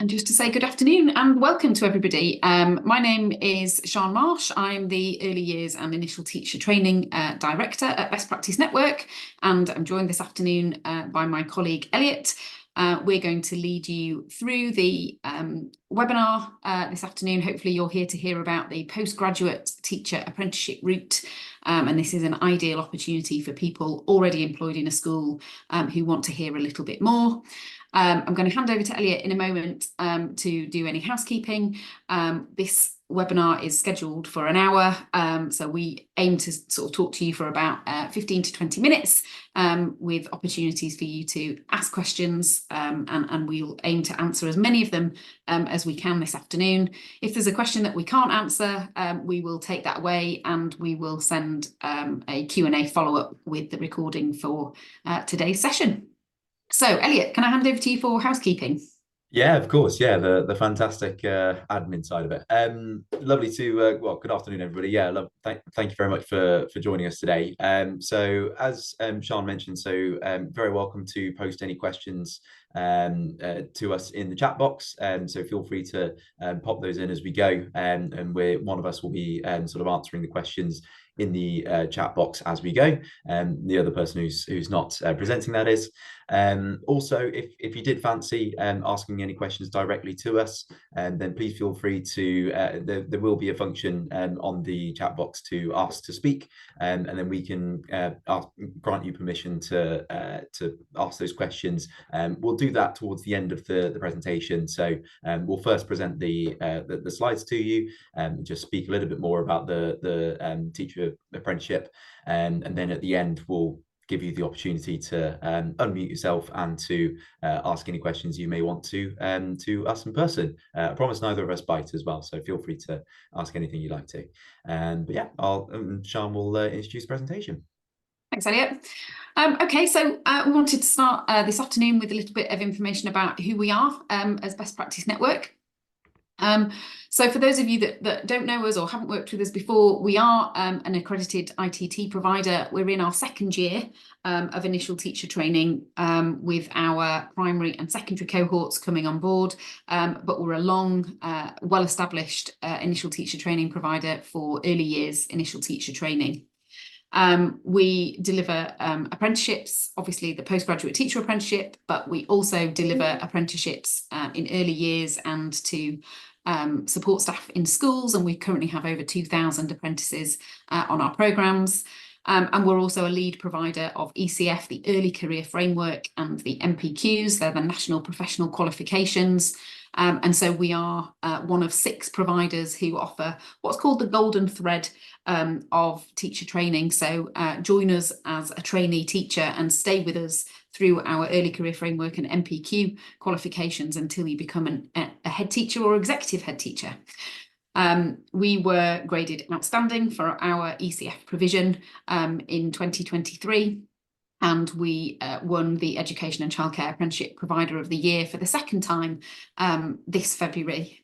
And just to say good afternoon and welcome to everybody. My name is Sian Marsh. I'm the Early Years and Initial Teacher Training Director at Best Practice Network, and I'm joined this afternoon by my colleague Elliot. We're going to lead you through the webinar this afternoon. Hopefully you're here to hear about the postgraduate teacher apprenticeship route, and this is an ideal opportunity for people already employed in a school who want to hear a little bit more. I'm going to hand over to Elliot in a moment to do any housekeeping. This webinar is scheduled for an hour, so we aim to sort of talk to you for about 15 to 20 minutes with opportunities for you to ask questions, and we'll aim to answer as many of them as we can this afternoon. If there's a question that we can't answer, we will take that away and we will send a Q&A follow-up with the recording for today's session. So, Elliot, can I hand over to you for housekeeping? Yeah, of course. Yeah, the fantastic admin side of it. Lovely to well, good afternoon, everybody. Yeah, thank you very much for joining us today. So as Sian mentioned, very welcome to post any questions to us in the chat box. So feel free to pop those in as we go, and one of us will be sort of answering the questions in the chat box as we go. The other person who's not presenting, that is. Also, if you did fancy asking any questions directly to us, then please feel free to, there will be a function on the chat box to ask to speak, and then we can grant you permission to ask those questions. We'll do that towards the end of the presentation. So we'll first present the slides to you and just speak a little bit more about the teacher apprenticeship, and then at the end we'll give you the opportunity to unmute yourself and to ask any questions you may want to us in person. I promise neither of us bite as well, so feel free to ask anything you'd like to. But yeah, Sian will introduce the presentation. Thanks, Elliot. Okay, so we wanted to start this afternoon with a little bit of information about who we are as Best Practice Network. So for those of you that don't know us or haven't worked with us before, we are an accredited ITT provider. We're in our second year of initial teacher training with our primary and secondary cohorts coming on board, but we're a long, well-established initial teacher training provider for early years initial teacher training. We deliver apprenticeships, obviously the postgraduate teacher apprenticeship, but we also deliver apprenticeships in early years and to support staff in schools, and we currently have over 2,000 apprentices on our programmes. And we're also a lead provider of ECF, the Early Career Framework, and the MPQs, they're the National Professional Qualifications. And so we are one of 6 providers who offer what's called the golden thread of teacher training. So join us as a trainee teacher and stay with us through our Early Career Framework and MPQ qualifications until you become a head teacher or executive head teacher. We were graded outstanding for our ECF provision in 2023. And we won the Education and Childcare Apprenticeship Provider of the Year for the second time this February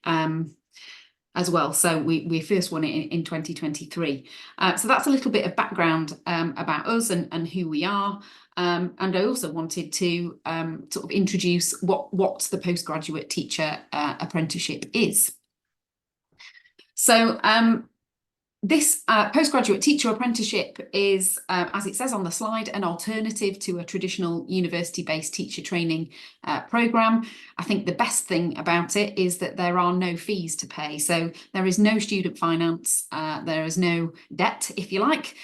as well. So we first won it in 2023. So that's a little bit of background about us and who we are. And I also wanted to sort of introduce what the postgraduate teacher apprenticeship is. So this postgraduate teacher apprenticeship is, as it says on the slide, an alternative to a traditional university-based teacher training programme. I think the best thing about it is that there are no fees to pay. So there is no student finance, there is no debt, if you like,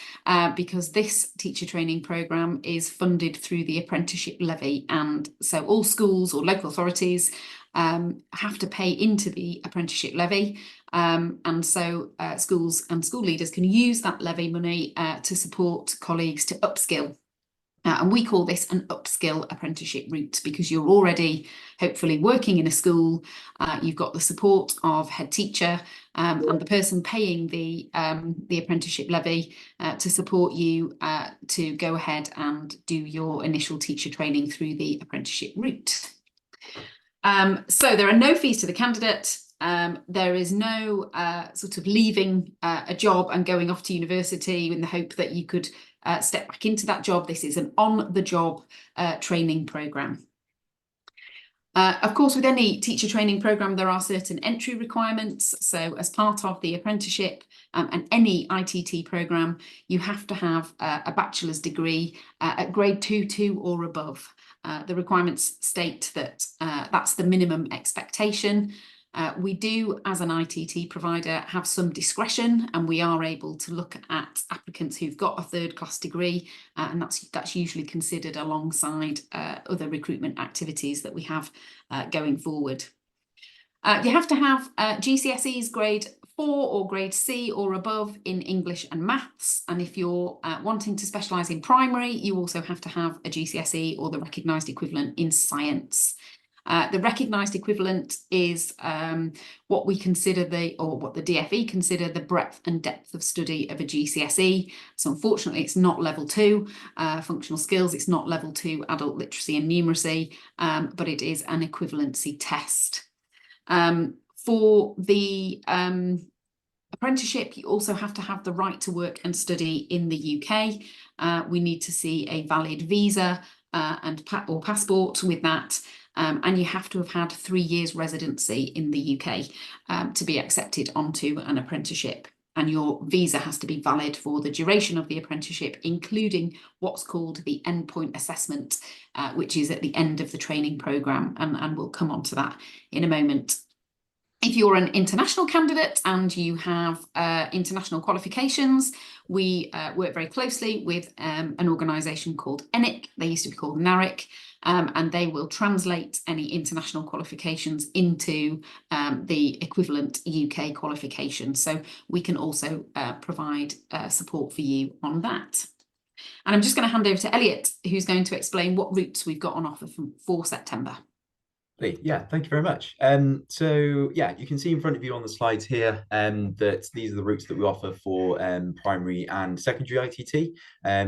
because this teacher training programme is funded through the apprenticeship levy. And so all schools or local authorities have to pay into the apprenticeship levy. And so schools and school leaders can use that levy money to support colleagues to upskill. And we call this an upskill apprenticeship route because you're already hopefully working in a school, you've got the support of head teacher and the person paying the apprenticeship levy to support you to go ahead and do your initial teacher training through the apprenticeship route. So there are no fees to the candidate. There is no sort of leaving a job and going off to university in the hope that you could step back into that job. This is an on-the-job training programme. Of course, with any teacher training programme, there are certain entry requirements. So as part of the apprenticeship and any ITT programme, you have to have a bachelor's degree at grade 2 or above. The requirements state that that's the minimum expectation. We do, as an ITT provider, have some discretion, and we are able to look at applicants who've got a third-class degree, and that's usually considered alongside other recruitment activities that we have going forward. You have to have GCSEs grade 4 or grade C or above in English and maths, and if you're wanting to specialise in primary, you also have to have a GCSE or the recognised equivalent in science. The recognised equivalent is what we consider what the DFE consider the breadth and depth of study of a GCSE. So unfortunately, it's not level 2 functional skills. It's not level 2 adult literacy and numeracy, but it is an equivalency test. For the apprenticeship, you also have to have the right to work and study in the UK. We need to see a valid visa or passport with that. And you have to have had 3 years residency in the UK to be accepted onto an apprenticeship. And your visa has to be valid for the duration of the apprenticeship, including what's called the endpoint assessment, which is at the end of the training programme. And we'll come on to that in a moment. If you're an international candidate and you have international qualifications, we work very closely with an organisation called ENIC. They used to be called NARIC, and they will translate any international qualifications into the equivalent UK qualification. So we can also provide support for you on that. And I'm just going to hand over to Elliot, who's going to explain what routes we've got on offer for September. Yeah, thank you very much. So yeah, you can see in front of you on the slides here that these are the routes that we offer for primary and secondary ITT.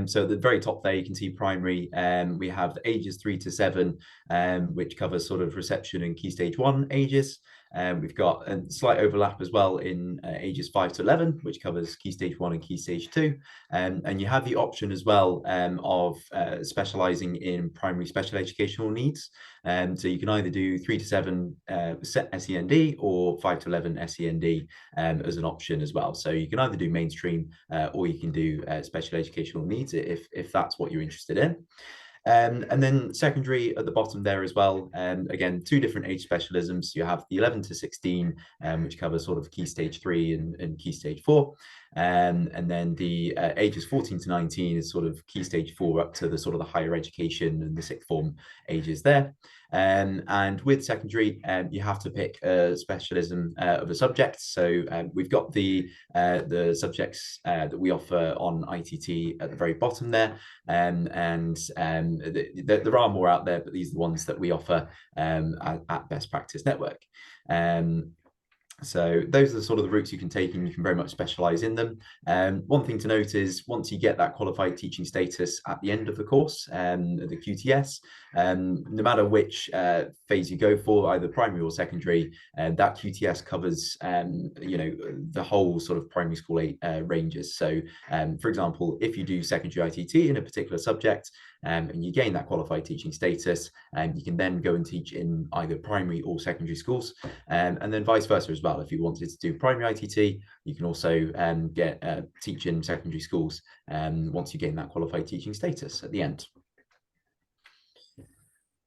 So at the very top there, you can see primary. We have ages 3 to 7, which covers sort of reception and Key Stage 1 ages. We've got a slight overlap as well in ages 5 to 11, which covers Key Stage 1 and Key Stage 2. And you have the option as well of specialising in primary special educational needs. So you can either do 3 to 7 SEND or 5 to 11 SEND as an option as well. So you can either do mainstream or you can do special educational needs if that's what you're interested in. And then secondary at the bottom there as well. Again, 2 different age specialisms. You have the 11 to 16, which covers sort of Key Stage 3 and Key Stage 4. And then the ages 14 to 19 is sort of Key Stage 4 up to the sort of the higher education and the sixth form ages there. And with secondary, you have to pick a specialism of a subject. So we've got the subjects that we offer on ITT at the very bottom there. There are more out there, but these are the ones that we offer at Best Practice Network. So those are sort of the routes you can take, and you can very much specialise in them. One thing to note is once you get that qualified teaching status at the end of the course, the QTS, no matter which phase you go for, either primary or secondary, that QTS covers the whole sort of primary school ranges. So for example, if you do secondary ITT in a particular subject, and you gain that qualified teaching status, you can then go and teach in either primary or secondary schools, and then vice versa as well. If you wanted to do primary ITT, you can also teach in secondary schools once you gain that qualified teaching status at the end.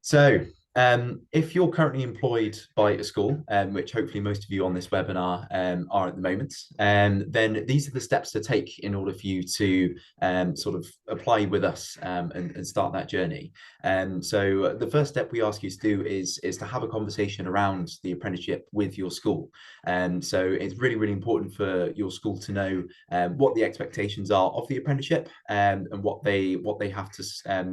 So if you're currently employed by a school, which hopefully most of you on this webinar are at the moment, then these are the steps to take in order for you to sort of apply with us and start that journey. So the first step we ask you to do is to have a conversation around the apprenticeship with your school. So it's really, really important for your school to know what the expectations are of the apprenticeship and what they have to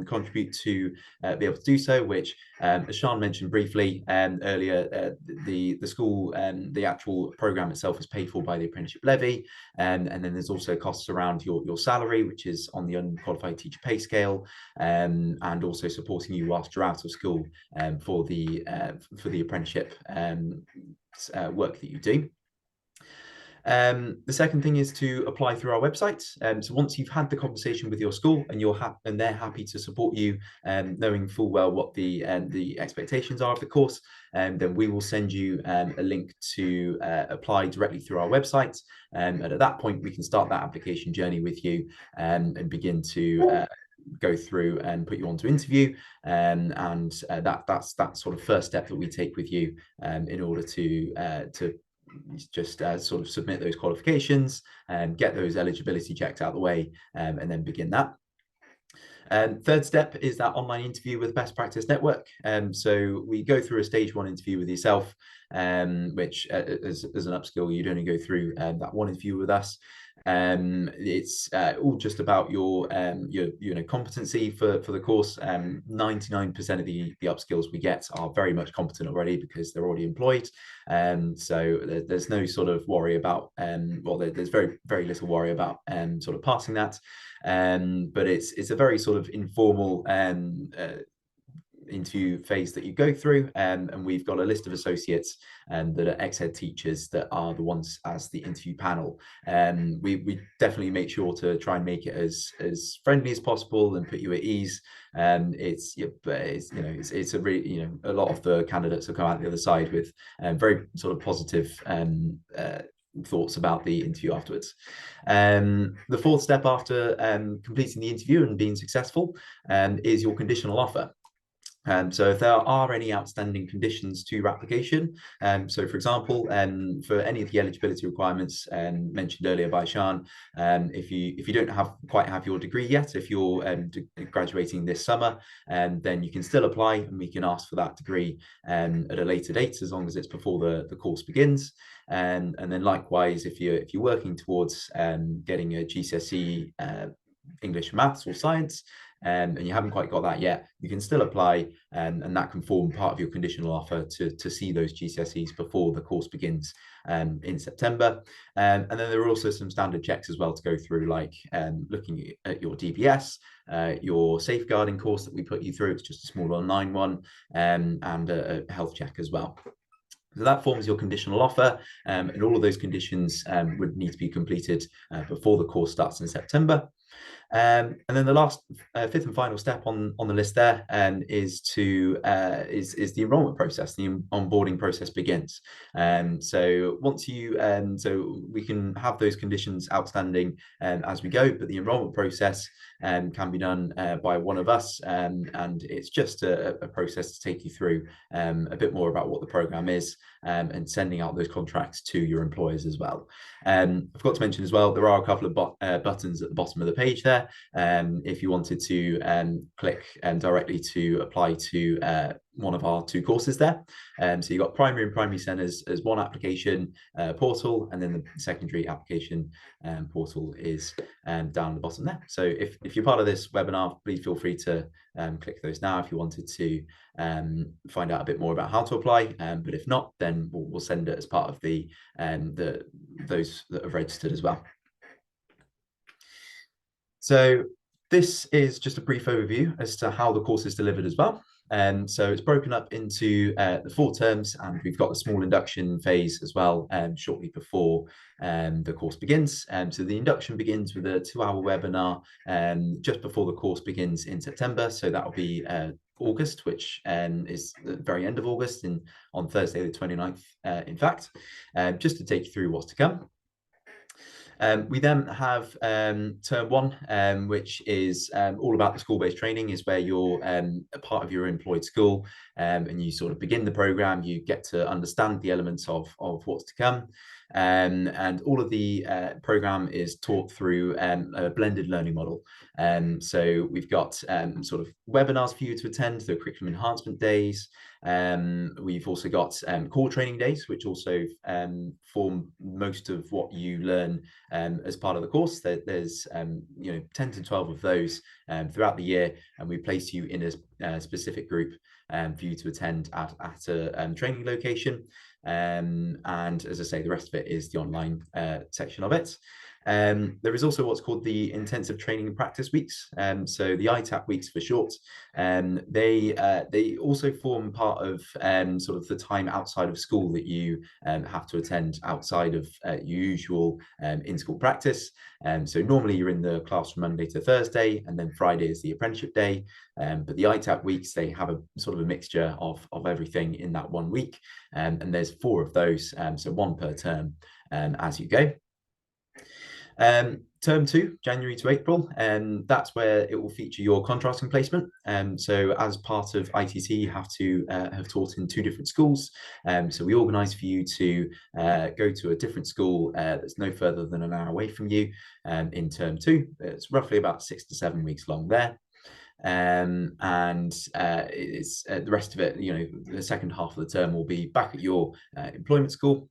contribute to be able to do so, which as Sean mentioned briefly earlier, the school and the actual programme itself is paid for by the apprenticeship levy, and then there's also costs around your salary, which is on the unqualified teacher pay scale, and also supporting you whilst you're out of school for the apprenticeship work that you do. The second thing is to apply through our website. So once you've had the conversation with your school and they're happy to support you, knowing full well what the expectations are of the course, then we will send you a link to apply directly through our website. And at that point, we can start that application journey with you and begin to go through and put you onto interview. That's that sort of first step that we take with you in order to just sort of submit those qualifications and get those eligibility checks out of the way, and then begin that. Third step is that online interview with Best Practice Network. So we go through a stage 1 interview with yourself, which as an upskill, you'd only go through that one interview with us. It's all just about your competency for the course. 99% of the upskills we get are very much competent already because they're already employed. So there's no sort of worry about there's very little worry about sort of passing that. But it's a very sort of informal interview phase that you go through, and we've got a list of associates that are ex-head teachers that are the ones as the interview panel. We definitely make sure to try and make it as friendly as possible and put you at ease. It's a really, a lot of the candidates have come out the other side with very sort of positive thoughts about the interview afterwards. The fourth step after completing the interview and being successful is your conditional offer. So if there are any outstanding conditions to your application, so for example, for any of the eligibility requirements mentioned earlier by Sean, if you don't quite have your degree yet, if you're graduating this summer, then you can still apply and we can ask for that degree at a later date, as long as it's before the course begins. And then likewise, if you're working towards getting a GCSE English, maths or science, and you haven't quite got that yet, you can still apply, and that can form part of your conditional offer to see those GCSEs before the course begins in September. And then there are also some standard checks as well to go through, like looking at your DBS, your safeguarding course that we put you through. It's just a small online one, and a health check as well. So that forms your conditional offer, and all of those conditions would need to be completed before the course starts in September. And then the last fifth and final step on the list there is the enrollment process. The onboarding process begins. So once so we can have those conditions outstanding as we go, but the enrollment process can be done by one of us, and it's just a process to take you through a bit more about what the program is, and sending out those contracts to your employers as well. I forgot to mention as well, there are a couple of buttons at the bottom of the page there. If you wanted to click directly to apply to one of our 2 courses there. So you've got primary and primary centres as one application portal, and then the secondary application portal is down at the bottom there. So if you're part of this webinar, please feel free to click those now if you wanted to find out a bit more about how to apply. But if not, then we'll send it as part of those that have registered as well. So this is just a brief overview as to how the course is delivered as well. So it's broken up into the 4 terms, and we've got a small induction phase as well shortly before the course begins. So the induction begins with a 2-hour webinar just before the course begins in September. So that will be August, which is the very end of August, on Thursday the 29th, in fact, just to take you through what's to come. We then have term 1, which is all about the school-based training, is where you're a part of your employed school, and you sort of begin the program. You get to understand the elements of what's to come, and all of the program is taught through a blended learning model. So we've got sort of webinars for you to attend, the curriculum enhancement days. We've also got core training days, which also form most of what you learn as part of the course. There's 10 to 12 of those throughout the year, and we place you in a specific group for you to attend at a training location. And as I say, the rest of it is the online section of it. There is also what's called the intensive training and practice weeks, so the ITAP weeks for short. They also form part of sort of the time outside of school that you have to attend outside of your usual in-school practice. So normally you're in the class from Monday to Thursday, and then Friday is the apprenticeship day. But the ITAP weeks, they have a sort of a mixture of everything in that 1 week, and there's 4 of those, so 1 per term as you go. Term 2, January to April, and that's where it will feature your contrasting placement. So as part of ITT, you have to have taught in 2 different schools. So we organise for you to go to a different school that's no further than an hour away from you in term 2. It's roughly about 6 to 7 weeks long there. It's the rest of it, you know, the second half of the term will be back at your employment school.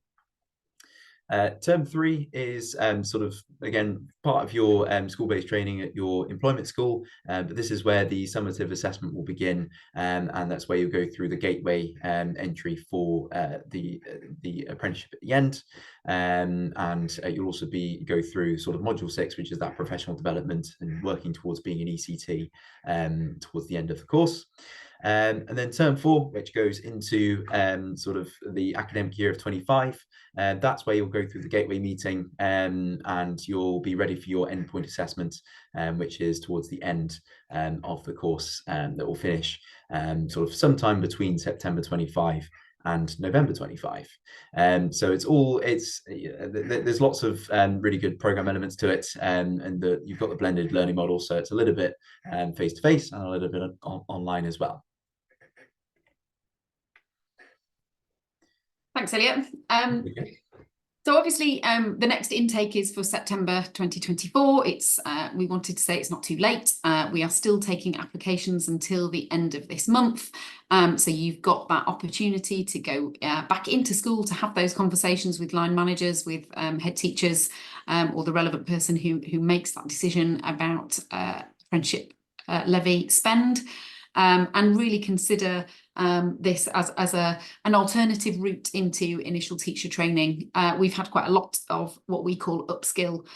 Term 3 is sort of, again, part of your school-based training at your employment school, but this is where the summative assessment will begin, and that's where you go through the gateway entry for the apprenticeship at the end, and you'll also go through sort of module 6, which is that professional development and working towards being an ECT towards the end of the course. And then term 4, which goes into sort of the academic year of 25, that's where you'll go through the gateway meeting, and you'll be ready for your endpoint assessment, which is towards the end of the course, that will finish sort of sometime between September 25 and November 25. So there's lots of really good program elements to it, and you've got the blended learning model, so it's a little bit face-to-face and a little bit online as well. Thanks, Elliot. So obviously, the next intake is for September 2024. It's we wanted to say it's not too late. We are still taking applications until the end of this month. So you've got that opportunity to go back into school to have those conversations with line managers, with head teachers, or the relevant person who makes that decision about apprenticeship levy spend. And really consider this as an alternative route into initial teacher training. We've had quite a lot of what we call upskill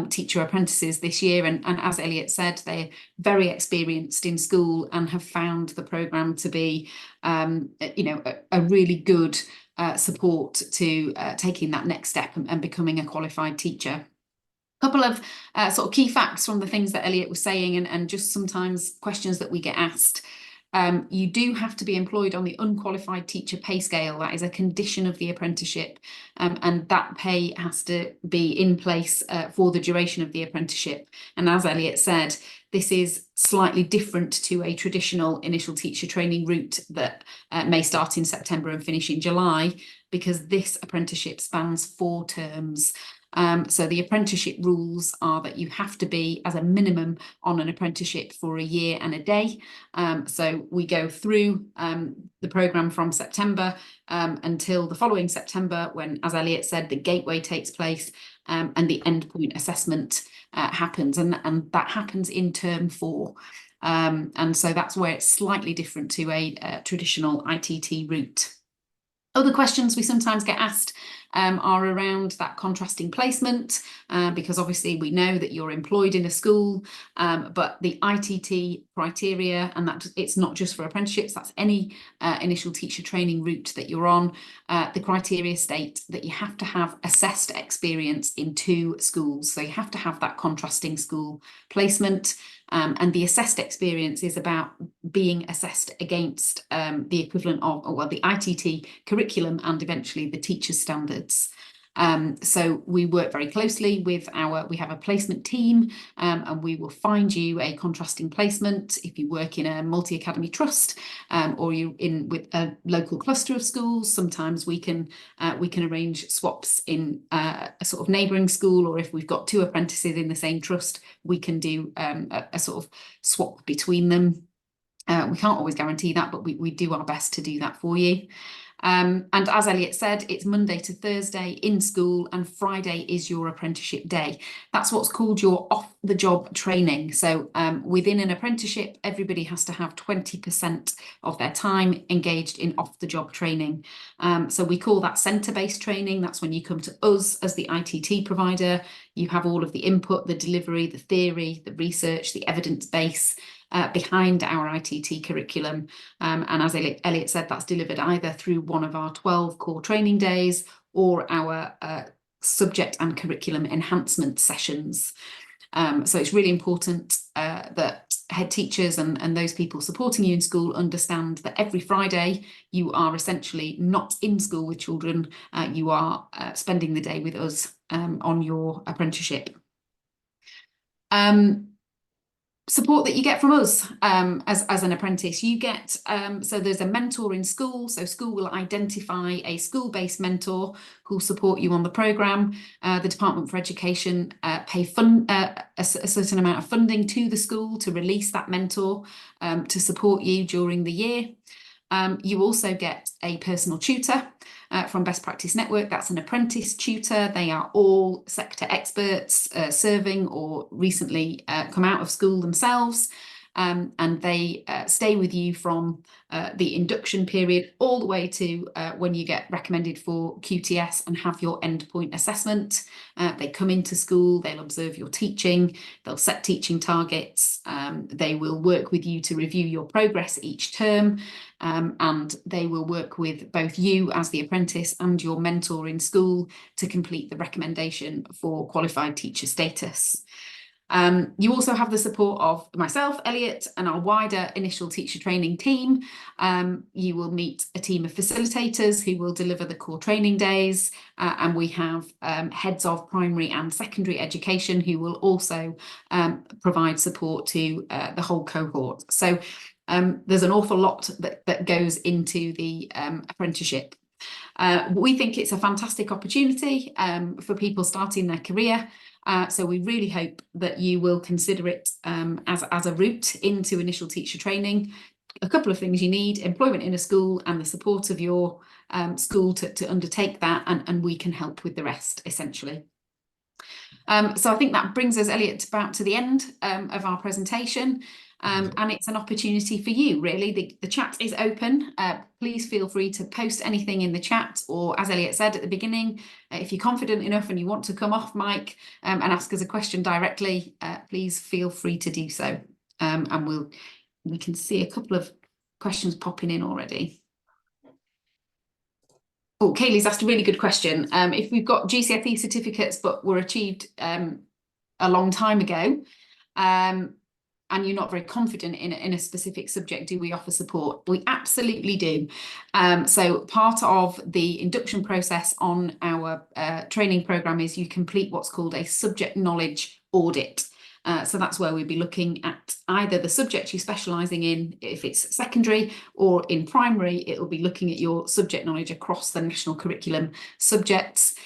teacher apprentices this year, and as Elliot said, they're very experienced in school and have found the programme to be a really good support to taking that next step and becoming a qualified teacher. Couple of sort of key facts from the things that Elliot was saying, and just sometimes questions that we get asked. You do have to be employed on the unqualified teacher pay scale. That is a condition of the apprenticeship, and that pay has to be in place for the duration of the apprenticeship. And as Elliot said, this is slightly different to a traditional initial teacher training route that may start in September and finish in July, because this apprenticeship spans 4 terms. So the apprenticeship rules are that you have to be, as a minimum, on an apprenticeship for a year and a day. So we go through the programme from September until the following September, when, as Elliot said, the gateway takes place and the endpoint assessment happens, and that happens in term 4. And so that's where it's slightly different to a traditional ITT route. Other questions we sometimes get asked are around that contrasting placement, because obviously we know that you're employed in a school, but the ITT criteria, and that it's not just for apprenticeships, that's any initial teacher training route that you're on. The criteria state that you have to have assessed experience in 2 schools. So you have to have that contrasting school placement. And the assessed experience is about being assessed against the equivalent of, well, the ITT curriculum and eventually the teacher's standards. So we work very closely with we have a placement team, and we will find you a contrasting placement if you work in a multi-academy trust, or you're in with a local cluster of schools. Sometimes we can arrange swaps in a sort of neighbouring school, or if we've got 2 apprentices in the same trust, we can do a sort of swap between them. We can't always guarantee that, but we do our best to do that for you. And as Elliot said, it's Monday to Thursday in school, and Friday is your apprenticeship day. That's what's called your off-the-job training. So within an apprenticeship, everybody has to have 20% of their time engaged in off-the-job training. So we call that centre-based training. That's when you come to us as the ITT provider. You have all of the input, the delivery, the theory, the research, the evidence base behind our ITT curriculum. And as Elliot said, that's delivered either through one of our 12 core training days or our subject and curriculum enhancement sessions. So it's really important that head teachers and those people supporting you in school understand that every Friday you are essentially not in school with children, you are spending the day with us on your apprenticeship. Support that you get from us as an apprentice, you get, so there's a mentor in school, so school will identify a school-based mentor who'll support you on the programme. The Department for Education pay a certain amount of funding to the school to release that mentor to support you during the year. You also get a personal tutor from Best Practice Network. That's an apprentice tutor. They are all sector experts serving or recently come out of school themselves. And they stay with you from the induction period all the way to when you get recommended for QTS and have your endpoint assessment. They come into school, they'll observe your teaching, they'll set teaching targets, they will work with you to review your progress each term, and they will work with both you as the apprentice and your mentor in school to complete the recommendation for qualified teacher status. You also have the support of myself, Elliot, and our wider initial teacher training team. You will meet a team of facilitators who will deliver the core training days, and we have heads of primary and secondary education who will also provide support to the whole cohort. So there's an awful lot that goes into the apprenticeship. We think it's a fantastic opportunity for people starting their career. So we really hope that you will consider it as a route into initial teacher training. A couple of things you need: employment in a school and the support of your school to undertake that, and we can help with the rest, essentially. So I think that brings us, Elliot, about to the end of our presentation. And it's an opportunity for you, really. The chat is open. Please feel free to post anything in the chat, or as Elliot said at the beginning, if you're confident enough and you want to come off mic and ask us a question directly, please feel free to do so. And we can see a couple of questions popping in already. Oh, Kaylee's asked a really good question. If we've got GCSE certificates but were achieved a long time ago, and you're not very confident in a specific subject, do we offer support? We absolutely do. So part of the induction process on our training programme is you complete what's called a subject knowledge audit. So that's where we'd be looking at either the subject you're specialising in, if it's secondary, or in primary, it'll be looking at your subject knowledge across the national curriculum subjects.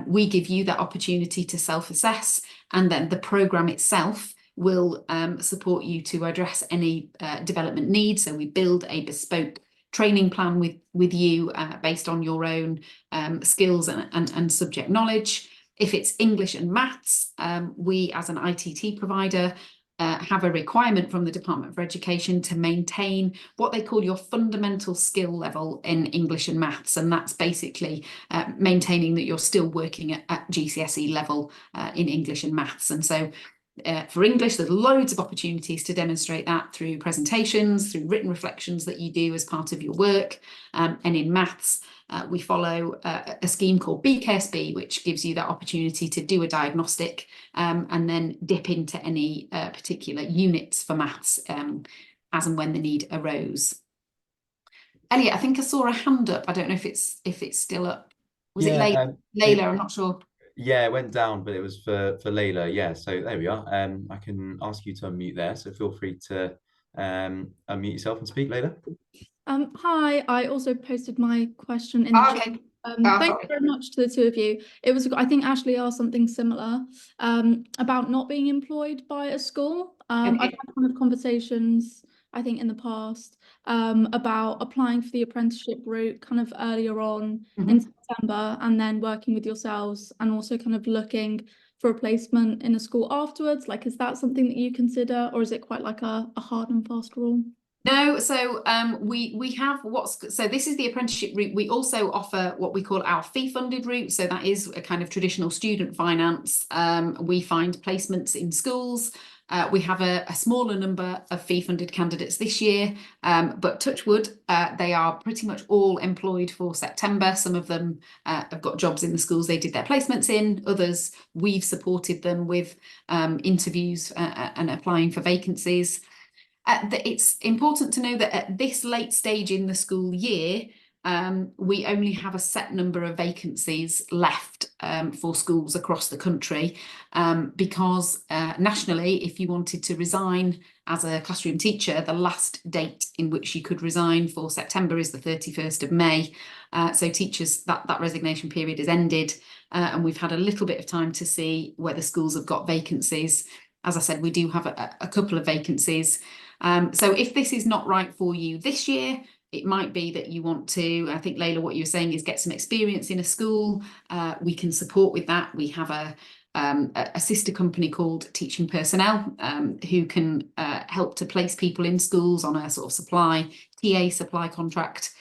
We give you that opportunity to self-assess, and then the programme itself will support you to address any development needs. So we build a bespoke training plan with you based on your own skills and subject knowledge. If it's English and maths, we as an ITT provider have a requirement from the Department for Education to maintain what they call your fundamental skill level in English and maths, and that's basically maintaining that you're still working at GCSE level in English and maths. And so for English, there's loads of opportunities to demonstrate that through presentations, through written reflections that you do as part of your work. And in maths, we follow a scheme called BKSB, which gives you that opportunity to do a diagnostic and then dip into any particular units for maths as and when the need arose. Elliot, I think I saw a hand up. I don't know if it's still up. Was it Layla? I'm not sure. Yeah, it went down, but it was for Layla. Yeah, so there we are. I can ask you to unmute there, so feel free to unmute yourself and speak, Layla. Hi, I also posted my question in the chat. Okay. Thanks very much to the two of you. It was, I think Ashley asked something similar about not being employed by a school. I've had kind of conversations, I think, in the past about applying for the apprenticeship route kind of earlier on Mhm. in September, and then working with yourselves and also kind of looking for a placement in a school afterwards? Like, is that something that you consider, or is it quite like a hard and fast rule? No, so we have so this is the apprenticeship route. We also offer what we call our fee-funded route. So that is a kind of traditional student finance. We find placements in schools. We have a smaller number of fee-funded candidates this year, but touch wood, they are pretty much all employed for September. Some of them have got jobs in the schools they did their placements in. Others, we've supported them with interviews and applying for vacancies. It's important to know that at this late stage in the school year, we only have a set number of vacancies left for schools across the country, because nationally, if you wanted to resign as a classroom teacher, the last date in which you could resign for September is the 31st of May. So teachers, that resignation period has ended, and we've had a little bit of time to see whether schools have got vacancies. As I said, we do have a couple of vacancies. So if this is not right for you this year, it might be that you want to, I think, Layla, what you were saying is get some experience in a school. We can support with that. We have a sister company called Teaching Personnel, who can help to place people in schools on a sort of TA supply contract.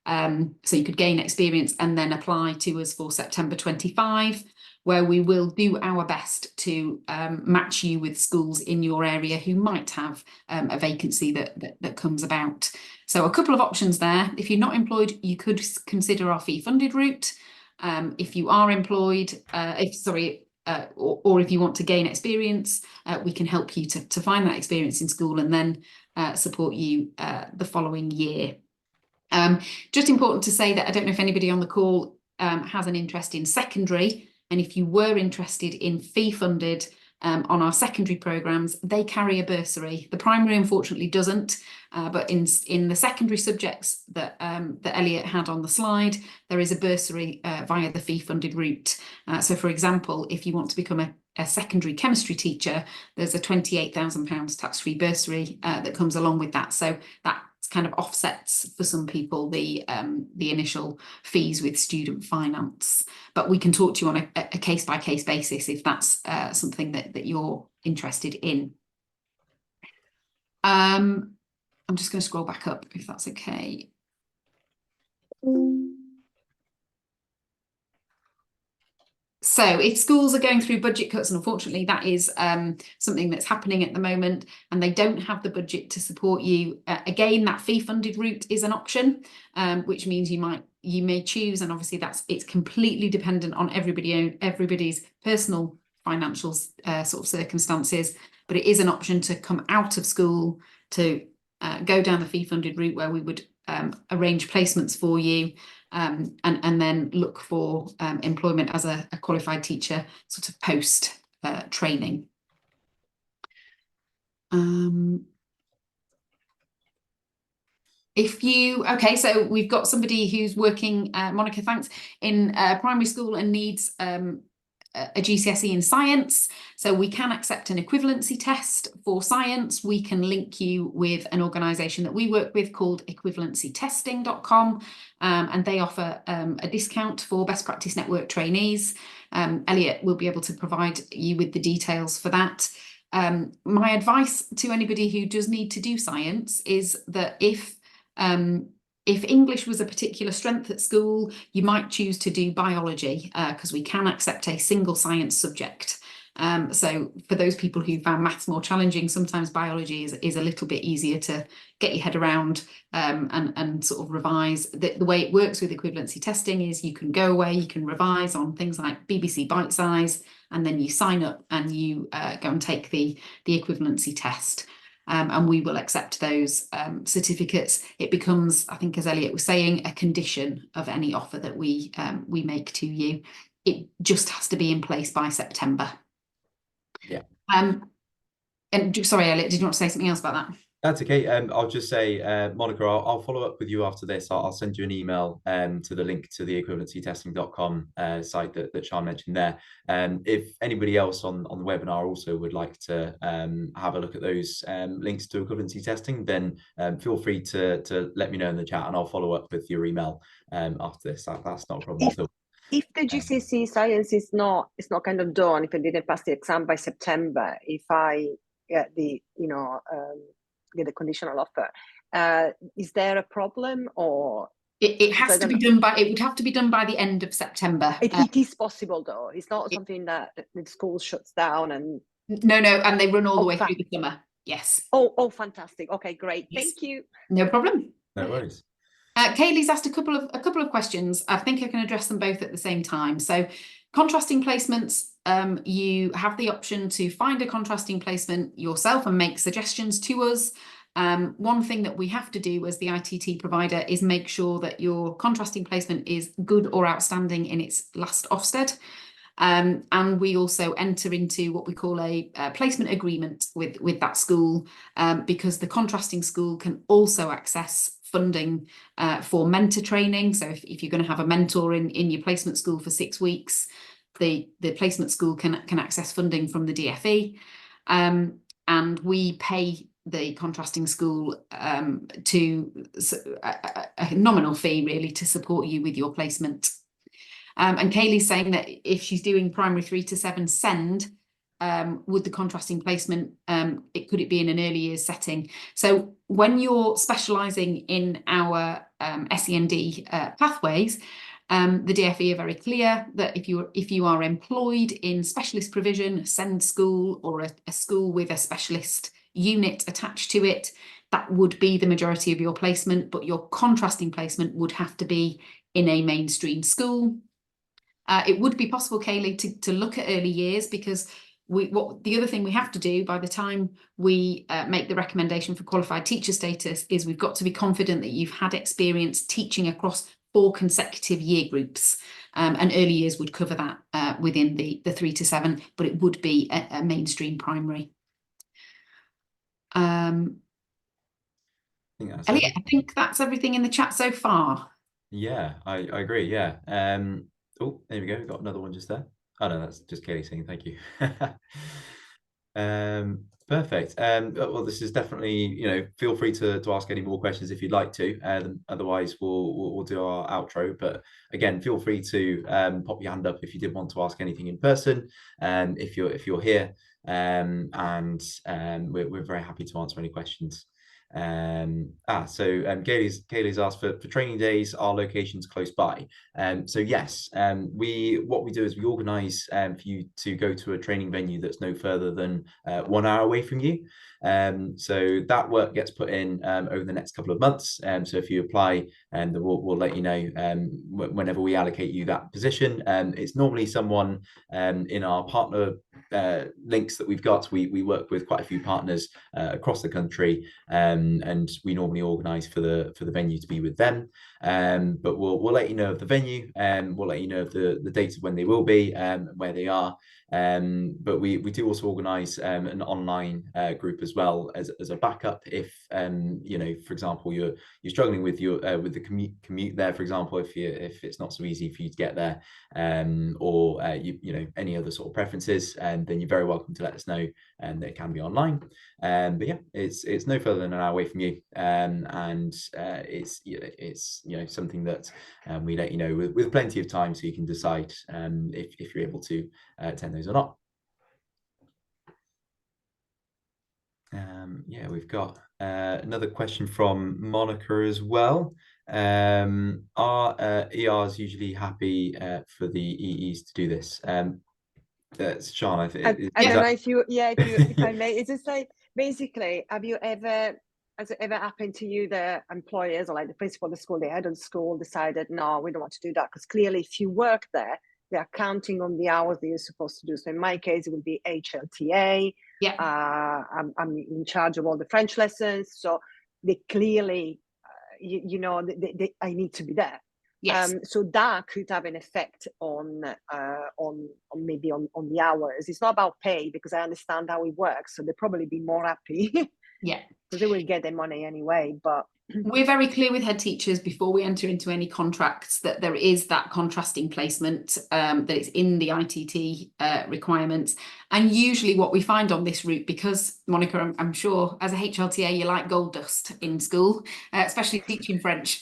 So you could gain experience and then apply to us for September 25. Where we will do our best to match you with schools in your area who might have a vacancy that comes about. So a couple of options there. If you're not employed, you could consider our fee-funded route. If you are employed, or if you want to gain experience, we can help you to find that experience in school and then support you the following year. Just important to say that I don't know if anybody on the call has an interest in secondary. And if you were interested in fee-funded on our secondary programmes, they carry a bursary. The primary, unfortunately, doesn't. But in the secondary subjects that Elliot had on the slide, there is a bursary via the fee-funded route. So, for example, if you want to become a secondary chemistry teacher, there's a £28,000 tax-free bursary that comes along with that. So that kind of offsets for some people the initial fees with student finance, but we can talk to you on a case-by-case basis if that's something that you're interested in. I'm just going to scroll back up if that's okay. So if schools are going through budget cuts, and unfortunately that is something that's happening at the moment, and they don't have the budget to support you, again, that fee-funded route is an option, which means you may choose, and obviously it's completely dependent on everybody's personal financial sort of circumstances, but it is an option to come out of school to go down the fee-funded route where we would arrange placements for you. And then look for employment as a qualified teacher sort of post training. Okay, so we've got somebody who's working, Monica, thanks, in primary school and needs a GCSE in science. So we can accept an equivalency test for science. We can link you with an organisation that we work with called equivalencytesting.com, and they offer a discount for Best Practice Network trainees. Elliot will be able to provide you with the details for that. My advice to anybody who does need to do science is that if English was a particular strength at school, you might choose to do biology because we can accept a single science subject. So for those people who found maths more challenging, sometimes biology is a little bit easier to get your head around and sort of revise. The way it works with equivalency testing is you can go away, you can revise on things like BBC Bite Size, and then you sign up and you go and take the equivalency test. And we will accept those certificates. It becomes, I think, as Elliot was saying, a condition of any offer that we make to you. It just has to be in place by September. Yeah. And sorry, Elliot, did you want to say something else about that? That's okay. I'll just say, Monica, I'll follow up with you after this. I'll send you an email to the link to the equivalencytesting.com site that Sean mentioned there. If anybody else on the webinar also would like to have a look at those links to equivalency testing, then feel free to let me know in the chat, and I'll follow up with your email after this. That's not a problem at all. If the GCSE science is not kind of done, if I didn't pass the exam by September, if I get the get a conditional offer, is there a problem, or it has to be done by, it would have to be done by the end of September. It is possible though. It's not something that the school shuts down and no, and they run all the way through the summer. Yes. Oh, fantastic. Okay, great. Yes. Thank you. No problem. No worries. Kaylee's asked a couple of questions. I think I can address them both at the same time. So, contrasting placements, you have the option to find a contrasting placement yourself and make suggestions to us. One thing that we have to do as the ITT provider is make sure that your contrasting placement is good or outstanding in its last Ofsted. And we also enter into what we call a placement agreement with that school, because the contrasting school can also access funding for mentor training. So if you're going to have a mentor in your placement school for 6 weeks, the placement school can access funding from the DFE, and we pay the contrasting school to a nominal fee really to support you with your placement. And Kaylee's saying that if she's doing primary 3 to 7 SEND, would the contrasting placement, could it be in an early years setting? So when you're specialising in our SEND pathways, the DFE are very clear that if you are employed in specialist provision, a SEND school, or a school with a specialist unit attached to it, that would be the majority of your placement, but your contrasting placement would have to be in a mainstream school. It would be possible, Kaylee, to look at early years, because the other thing we have to do by the time we make the recommendation for qualified teacher status is we've got to be confident that you've had experience teaching across 4 consecutive year groups, and early years would cover that within the 3 to 7, but it would be a mainstream primary. Elliot, I think that's everything in the chat so far. Yeah, I agree. Yeah. Oh, there we go. We've got another one just there. Oh no, that's just Katie saying thank you. Perfect. Well, this is definitely, feel free to ask any more questions if you'd like to. Otherwise, we'll do our outro. But again, feel free to pop your hand up if you did want to ask anything in person. If you're here, and we're very happy to answer any questions. Kaylee's asked for training days, are locations close by? So yes, what we do is we organise for you to go to a training venue that's no further than 1 hour away from you. So that work gets put in over the next couple of months. So if you apply, and we'll let you know whenever we allocate you that position. It's normally someone in our partner links that we've got. We work with quite a few partners across the country, and we normally organise for the venue to be with them. But we'll let you know of the venue, and we'll let you know of the dates of when they will be, where they are. But we do also organise an online group as well as a backup if for example you're struggling with the commute there, for example, if it's not so easy for you to get there, or any other sort of preferences, and then you're very welcome to let us know, and it can be online. But yeah, it's no further than an hour away from you, and it's something that we let you know with plenty of time, so you can decide if you're able to attend those or not. Yeah, we've got another question from Monica as well. Are ERs usually happy for the EEs to do this? That's Sean, I think. I don't know if I may. It's just like, basically, has it ever happened to you that employers or like the principal of the school, the head of the school decided, no, we don't want to do that? Because clearly if you work there, they are counting on the hours that you're supposed to do. So in my case, it would be HLTA. Yeah. I'm in charge of all the French lessons. So they clearly, I need to be there. Yes. So that could have an effect on maybe on the hours. It's not about pay, because I understand how it works. So they'll probably be more happy Yeah. Because they will get their money anyway, but We're very clear with head teachers before we enter into any contracts that there is that contrasting placement, that it's in the ITT requirements. And usually what we find on this route, because Monica, I'm sure as a HLTA, you like gold dust in school, especially teaching French.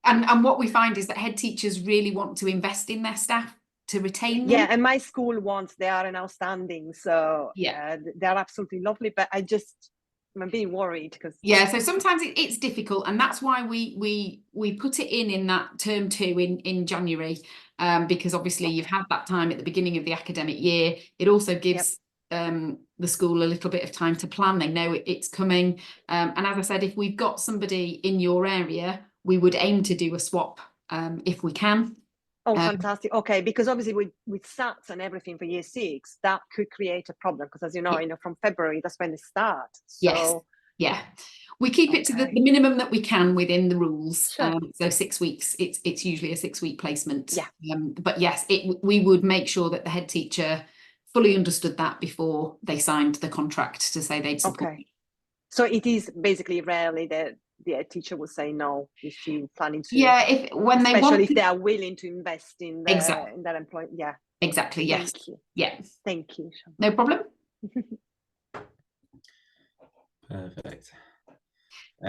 And what we find is that head teachers really want to invest in their staff to retain them. yeah, and my school wants, they are an outstanding, so Yeah. they're absolutely lovely, but I'm being worried because Yeah, so sometimes it's difficult, and that's why we put it in that term 2 in January, because obviously you've had that time at the beginning of the academic year. It also gives the school a little bit of time to plan. They know it's coming, and as I said, if we've got somebody in your area, we would aim to do a swap if we can. oh, fantastic. Okay, because obviously with SATs and everything for year 6, that could create a problem because, as you know, from February, that's when they start. So Yes. Yeah, we keep it to the minimum that we can within the rules. Sure. So 6 weeks, it's usually a 6-week placement. Yeah. But yes, we would make sure that the head teacher fully understood that before they signed the contract to say they'd support. Okay. So it is basically rarely that the head teacher will say no if you planning to. Yeah, when they want, especially if they are willing to invest in their Exactly. in their employee. Yeah. Exactly. Yes. Thank you. Yeah. Thank you. No problem. Perfect.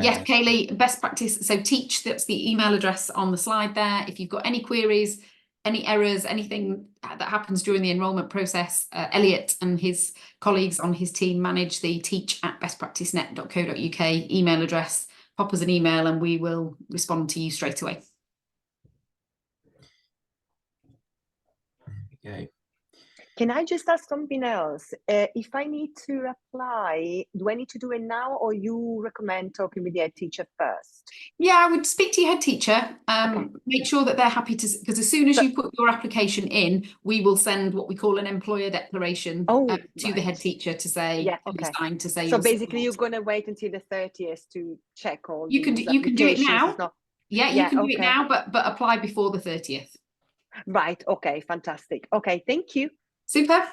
Yes, Kaylee, best practice. So teach, that's the email address on the slide there. If you've got any queries, any errors, anything that happens during the enrolment process, Elliot and his colleagues on his team manage the teach@bestpracticenet.co.uk email address. Pop us an email and we will respond to you straight away. Okay. Can I just ask something else? If I need to apply, do I need to do it now, or you recommend talking with the head teacher first? Yeah, I would speak to your head teacher. Okay. Make sure that they're happy to, because as soon as you put your application in, we will send what we call an employer declaration to the head teacher to say, yeah, okay. sign to say. So basically, you're going to wait until the 30th to check all. You can do it now. Yeah, you can do it now, but apply before the 30th. Right. Okay. Fantastic. Okay. Thank you. Super.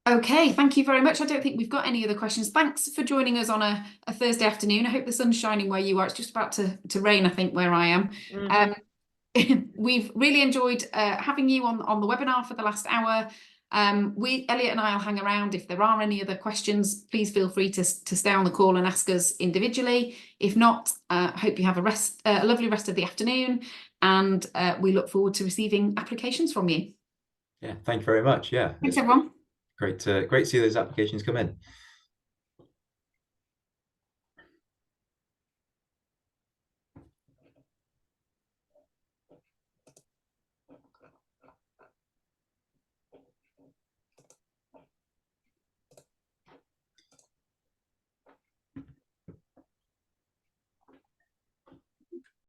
Okay, thank you very much. I don't think we've got any other questions. Thanks for joining us on a Thursday afternoon. I hope the sun's shining where you are. It's just about to rain, I think, where I am. We've really enjoyed having you on the webinar for the last hour. Elliot and I will hang around. If there are any other questions, please feel free to stay on the call and ask us individually. If not, hope you have a lovely rest of the afternoon, and we look forward to receiving applications from you. Yeah, thank you very much. Yeah, Thanks everyone. great to see those applications come in.